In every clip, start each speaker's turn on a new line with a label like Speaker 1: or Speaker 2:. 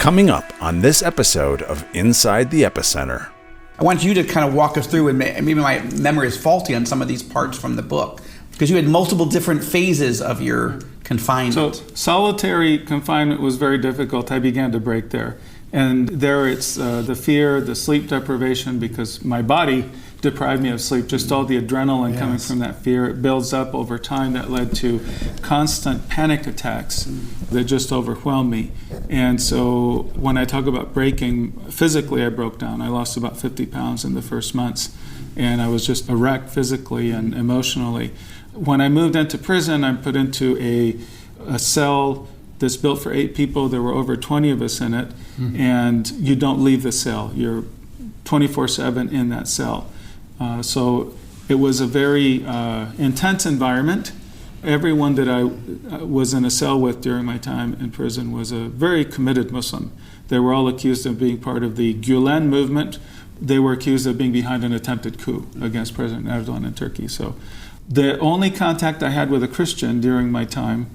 Speaker 1: Coming up on this episode of Inside the Epicenter.
Speaker 2: I want you to kind of walk us through, and maybe my memory is faulty on some of these parts from the book, because you had multiple different phases of your confinement.
Speaker 3: So solitary confinement was very difficult. I began to break there. And there it's the fear, the sleep deprivation, because my body deprived me of sleep, just all the adrenaline coming from that fear. It builds up over time. That led to constant panic attacks that just overwhelmed me. And so when I talk about breaking, physically I broke down. I lost about 50 pounds in the first months, and I was just a wreck physically and emotionally. When I moved into prison, I'm put into a cell that's built for 8 people. There were over 20 of us in it, and you don't leave the cell. You're 24/7 in that cell. So it was a very intense environment. Everyone that I was in a cell with during my time in prison was a very committed Muslim. They were all accused of being part of the Gulen movement. They were accused of being behind an attempted coup against President Erdogan in Turkey. So the only contact I had with a Christian during my time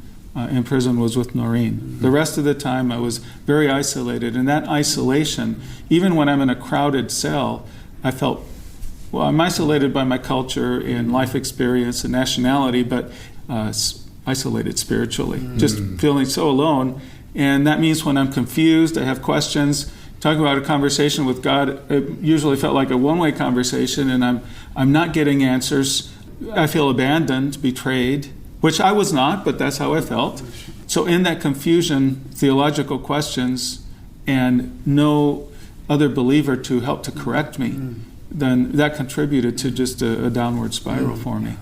Speaker 3: in prison was with Noreen. The rest of the time I was very isolated. And that isolation, even when I'm in a crowded cell, I felt, well, I'm isolated by my culture and life experience and nationality, but isolated spiritually, just feeling so alone. And that means when I'm confused, I have questions, talking about a conversation with God, it usually felt like a one-way conversation, and I'm not getting answers. I feel abandoned, betrayed, which I was not, but that's how I felt. So in that confusion, theological questions, and no other believer to help to correct me, then that contributed to just a downward spiral for me.